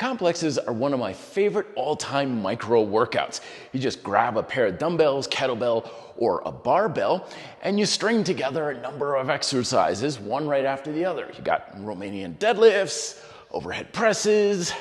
Complexes are one of my favorite all-time micro workouts. You just grab a pair of dumbbells, kettlebell, or a barbell, and you string together a number of exercises, one right after the other. You got Romanian deadlifts, overhead presses,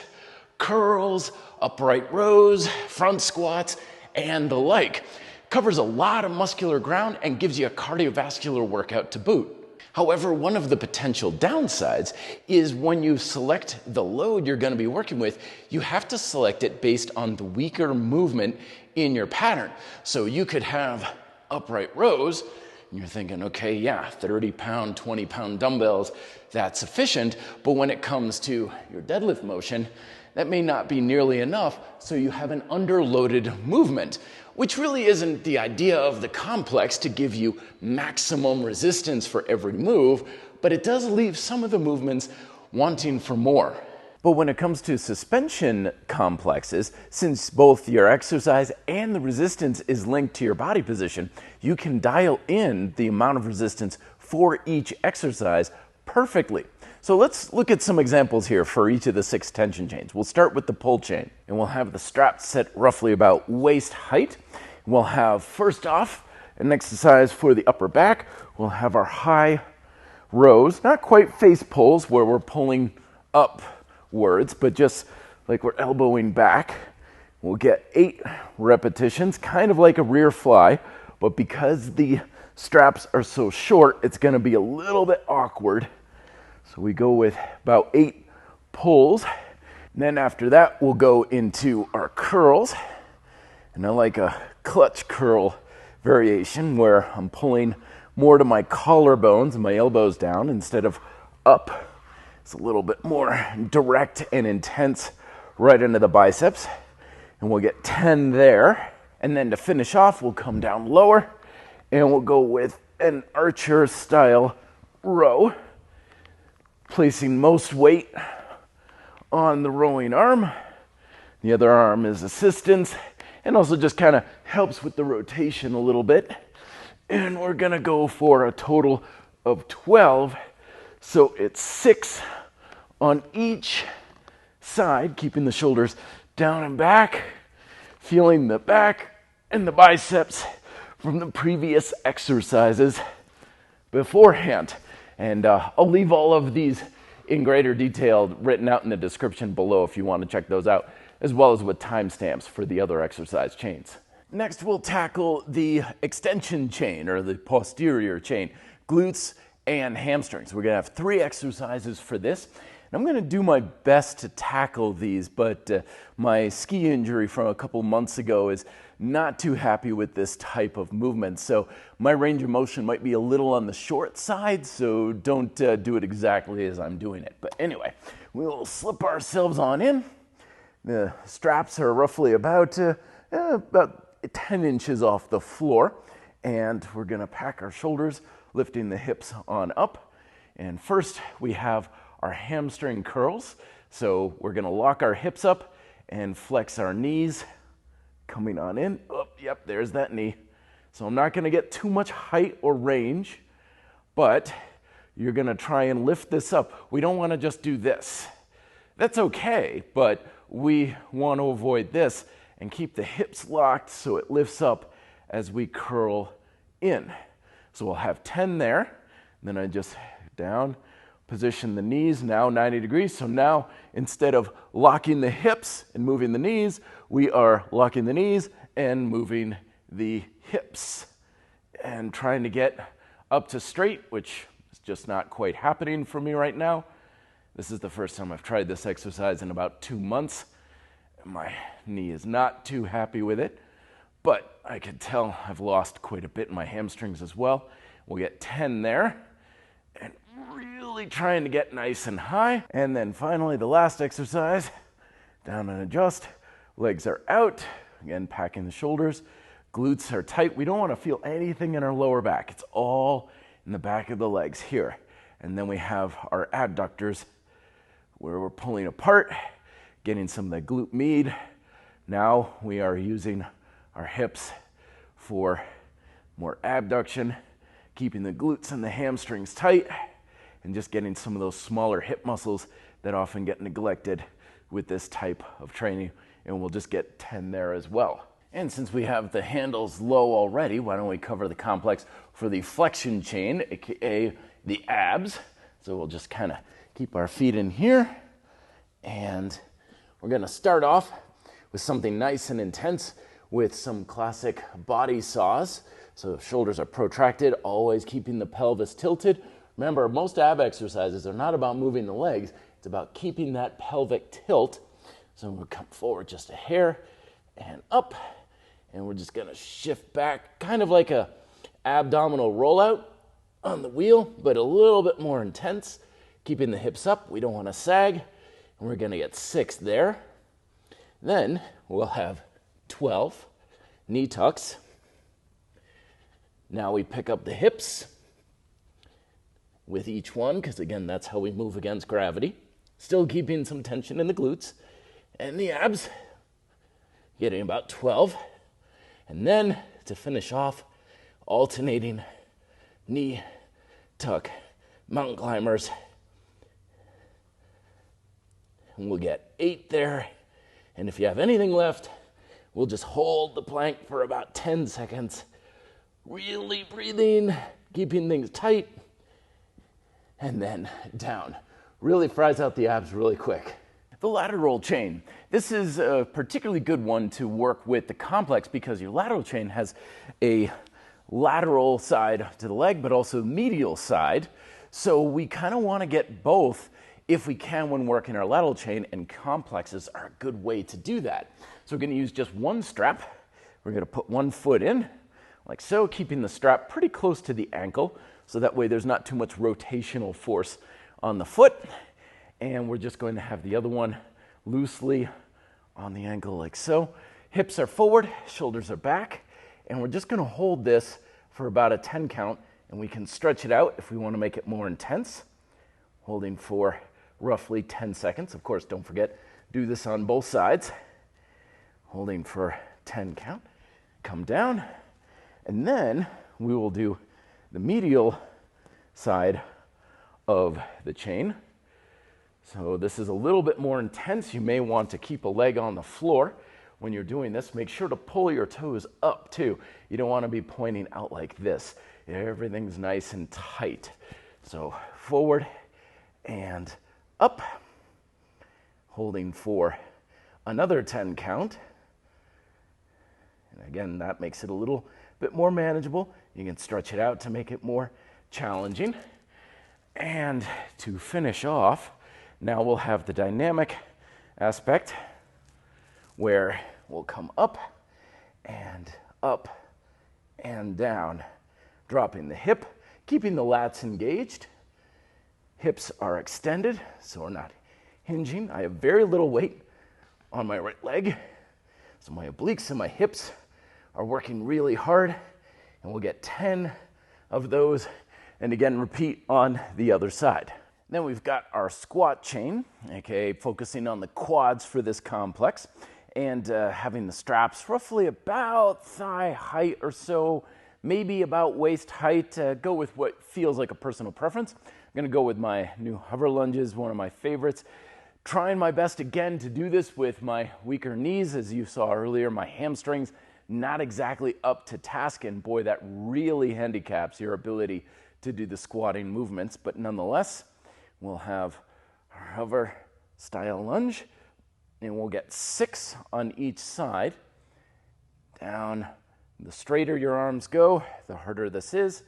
curls, upright rows, front squats, and the like. Covers a lot of muscular ground and gives you a cardiovascular workout to boot. However, one of the potential downsides is when you select the load you're going to be working with, you have to select it based on the weaker movement in your pattern. So you could have upright rows, and you're thinking, okay, yeah, 30-pound, 20-pound dumbbells, that's sufficient. But when it comes to your deadlift motion, that may not be nearly enough, so you have an underloaded movement, which really isn't the idea of the complex to give you maximum resistance for every move, but it does leave some of the movements wanting for more. But when it comes to suspension complexes, since both your exercise and the resistance is linked to your body position, you can dial in the amount of resistance for each exercise perfectly. So let's look at some examples here for each of the 6 tension chains. We'll start with the pull chain, and we'll have the straps set roughly about waist height. We'll have, first off, an exercise for the upper back. We'll have our high rows, not quite face pulls where we're pulling upwards, but just like we're elbowing back. We'll get 8 repetitions, kind of like a rear fly, but because the straps are so short, it's going to be a little bit awkward. So we go with about 8 pulls. And then after that, we'll go into our curls. And I like a clutch curl variation where I'm pulling more to my collarbones and my elbows down instead of up. It's a little bit more direct and intense right into the biceps. And we'll get 10 there. And then to finish off, we'll come down lower and we'll go with an archer style row, placing most weight on the rowing arm. The other arm is assistance and also just kind of helps with the rotation a little bit. And we're going to go for a total of 12. So it's 6 on each side, keeping the shoulders down and back, feeling the back and the biceps from the previous exercises beforehand. And I'll leave all of these in greater detail written out in the description below if you want to check those out, as well as with timestamps for the other exercise chains. Next, we'll tackle the extension chain or the posterior chain, glutes and hamstrings. We're going to have 3 exercises for this. And I'm going to do my best to tackle these, but my ski injury from a couple months ago is not too happy with this type of movement. So my range of motion might be a little on the short side, so don't do it exactly as I'm doing it. But anyway, we'll slip ourselves on in. The straps are roughly about 10 inches off the floor, and we're going to pack our shoulders, lifting the hips on up. And first, we have our hamstring curls. So we're going to lock our hips up and flex our knees, coming on in. Oh, yep, there's that knee. So I'm not going to get too much height or range, but you're going to try and lift this up. We don't want to just do this. That's okay, but we want to avoid this and keep the hips locked so it lifts up as we curl in. So we'll have 10 there. And then I just down, position the knees, now 90 degrees. So now instead of locking the hips and moving the knees, we are locking the knees and moving the hips and trying to get up to straight, which is just not quite happening for me right now. This is the first time I've tried this exercise in about 2 months. My knee is not too happy with it, but I can tell I've lost quite a bit in my hamstrings as well. We'll get 10 there and really trying to get nice and high. And then finally, the last exercise, down and adjust. Legs are out, again, packing the shoulders. Glutes are tight. We don't want to feel anything in our lower back. It's all in the back of the legs here. And then we have our adductors where we're pulling apart, getting some of the glute med. Now we are using our hips for more abduction, keeping the glutes and the hamstrings tight, and just getting some of those smaller hip muscles that often get neglected with this type of training, and we'll just get 10 there as well. And since we have the handles low already, why don't we cover the complex for the flexion chain, aka the abs. So we'll just kind of keep our feet in here, and we're going to start off with something nice and intense with some classic body saws. So shoulders are protracted, always keeping the pelvis tilted. Remember, most ab exercises are not about moving the legs, it's about keeping that pelvic tilt. So we'll come forward just a hair and up, and we're just gonna shift back, kind of like a abdominal rollout on the wheel, but a little bit more intense, keeping the hips up. We don't wanna sag, and we're gonna get 6 there. Then we'll have 12 knee tucks. Now we pick up the hips with each one, because again, that's how we move against gravity. Still keeping some tension in the glutes and the abs, getting about 12. And then to finish off, alternating knee tuck mountain climbers. And we'll get 8 there. And if you have anything left, we'll just hold the plank for about 10 seconds. Really breathing, keeping things tight, and then down. Really fries out the abs really quick. The lateral chain. This is a particularly good one to work with the complex because your lateral chain has a lateral side to the leg, but also medial side. So we kind of want to get both if we can when working our lateral chain, and complexes are a good way to do that. So we're going to use just one strap. We're going to put one foot in, like so, keeping the strap pretty close to the ankle, so that way there's not too much rotational force on the foot. And we're just going to have the other one loosely on the ankle like so. Hips are forward, shoulders are back, and we're just going to hold this for about a 10 count, and we can stretch it out if we want to make it more intense, holding for roughly 10 seconds. Of course, don't forget, do this on both sides. Holding for 10 count, come down, and then we will do the medial side of the chain. So this is a little bit more intense. You may want to keep a leg on the floor when you're doing this. Make sure to pull your toes up too. You don't want to be pointing out like this. Everything's nice and tight. So forward and up, holding for another 10 count. And again, that makes it a little bit more manageable. You can stretch it out to make it more challenging. And to finish off, now we'll have the dynamic aspect where we'll come up and down, dropping the hip, keeping the lats engaged. Hips are extended, so we're not hinging. I have very little weight on my right leg, so my obliques and my hips are working really hard, and we'll get 10 of those, and again, repeat on the other side. Then we've got our squat chain, aka focusing on the quads for this complex, and having the straps roughly about thigh height or so, maybe about waist height. Go with what feels like a personal preference. I'm gonna go with my new hover lunges, one of my favorites. Trying my best again to do this with my weaker knees. As you saw earlier, my hamstrings not exactly up to task, and boy, that really handicaps your ability to do the squatting movements, but nonetheless, we'll have our hover style lunge, and we'll get 6 on each side. Down, the straighter your arms go, the harder this is,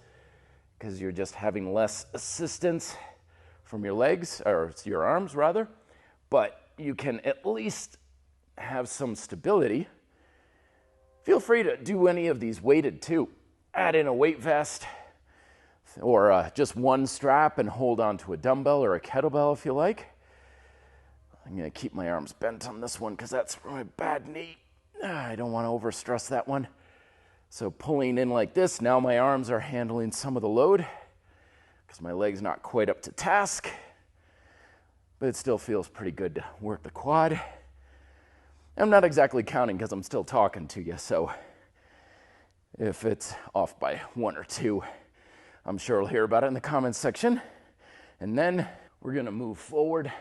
because you're just having less assistance from your legs, or your arms rather, but you can at least have some stability. Feel free to do any of these weighted too. Add in a weight vest, or just one strap and hold on to a dumbbell or a kettlebell if you like. I'm going to keep my arms bent on this one because that's for my bad knee. I don't want to overstress that one. So pulling in like this, now my arms are handling some of the load because my leg's not quite up to task, but it still feels pretty good to work the quad. I'm not exactly counting because I'm still talking to you, so if it's off by 1 or 2, I'm sure I'll hear about it in the comments section. And then we're going to move forward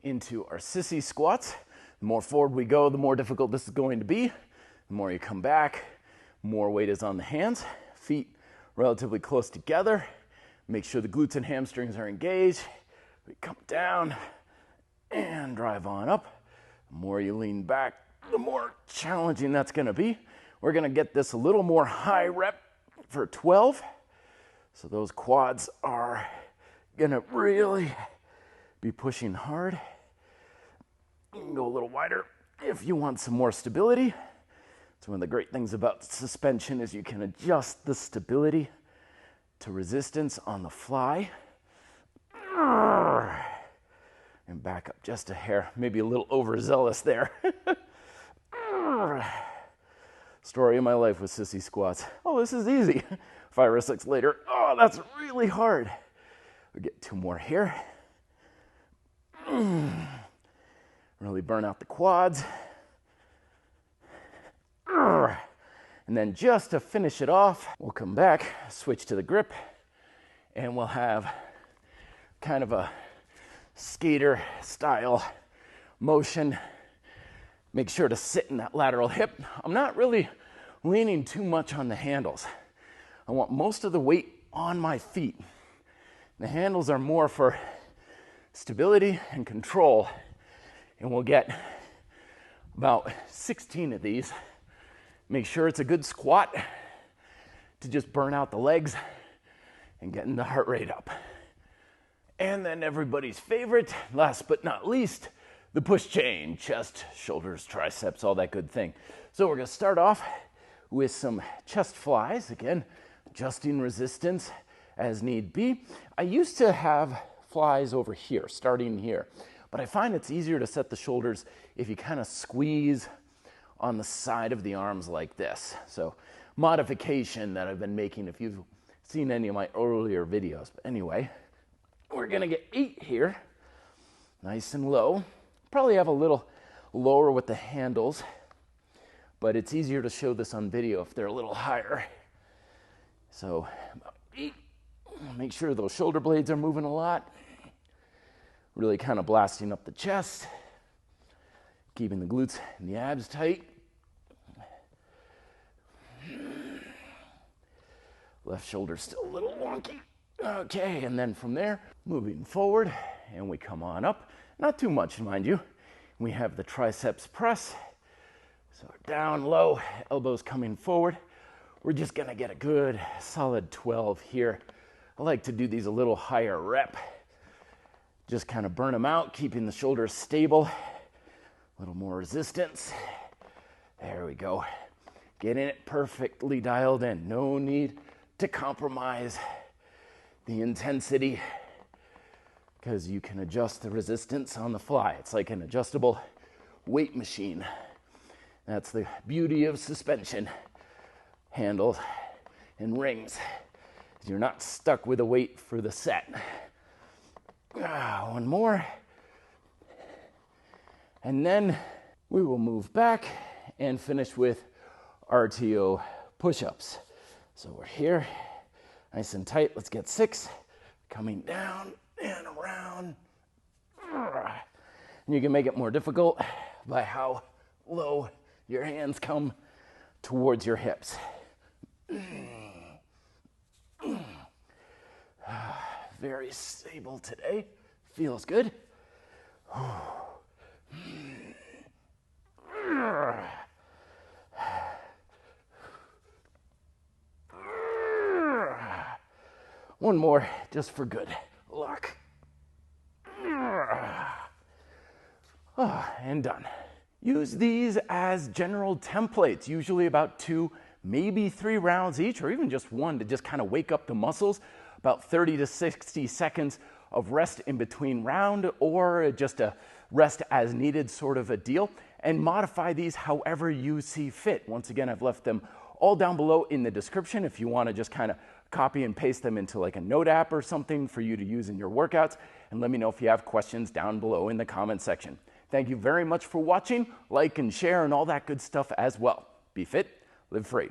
into our sissy squats. The more forward we go, the more difficult this is going to be. The more you come back, more weight is on the hands. Feet relatively close together. Make sure the glutes and hamstrings are engaged. We come down and drive on up. The more you lean back, the more challenging that's gonna be. We're gonna get this a little more high rep for 12. So those quads are gonna really be pushing hard. You can go a little wider if you want some more stability. It's one of the great things about suspension is you can adjust the stability to resistance on the fly. And back up just a hair, maybe a little overzealous there. Story of my life with sissy squats. Oh, this is easy. 5 or 6 later, oh, that's really hard. We get 2 more here. Really burn out the quads. And then just to finish it off, we'll come back, switch to the grip, and we'll have kind of a skater style motion. Make sure to sit in that lateral hip. I'm not really leaning too much on the handles. I want most of the weight on my feet. The handles are more for stability and control. And we'll get about 16 of these. Make sure it's a good squat to just burn out the legs and getting the heart rate up. And then everybody's favorite, last but not least, the push chain, chest, shoulders, triceps, all that good thing. So we're gonna start off with some chest flies. Again, adjusting resistance as need be. I used to have flies over here, starting here, but I find it's easier to set the shoulders if you kind of squeeze on the side of the arms like this. So modification that I've been making if you've seen any of my earlier videos. But anyway, we're gonna get 8 here, nice and low. Probably have a little lower with the handles, but it's easier to show this on video if they're a little higher. So about 8, make sure those shoulder blades are moving a lot. Really kind of blasting up the chest, keeping the glutes and the abs tight. Left shoulder still a little wonky. Okay, and then from there, moving forward, and we come on up. Not too much, mind you. We have the triceps press. So down low, elbows coming forward. We're just gonna get a good solid 12 here. I like to do these a little higher rep. Just kind of burn them out, keeping the shoulders stable. A little more resistance. There we go. Getting it perfectly dialed in. No need to compromise the intensity because you can adjust the resistance on the fly. It's like an adjustable weight machine. That's the beauty of suspension handles and rings. You're not stuck with a weight for the set. One more. And then we will move back and finish with RTO push-ups. So we're here, nice and tight. Let's get 6. Coming down and around. And you can make it more difficult by how low your hands come towards your hips. Very stable today. Feels good. One more just for good luck. And done. Use these as general templates, usually about 2, maybe 3 rounds each, or even just 1 to just kind of wake up the muscles. About 30 to 60 seconds of rest in between round, or just a rest as needed sort of a deal, and modify these however you see fit. Once again, I've left them all down below in the description if you want to just kind of copy and paste them into like a note app or something for you to use in your workouts. And let me know if you have questions down below in the comment section. Thank you very much for watching. Like and share and all that good stuff as well. Be fit, live free.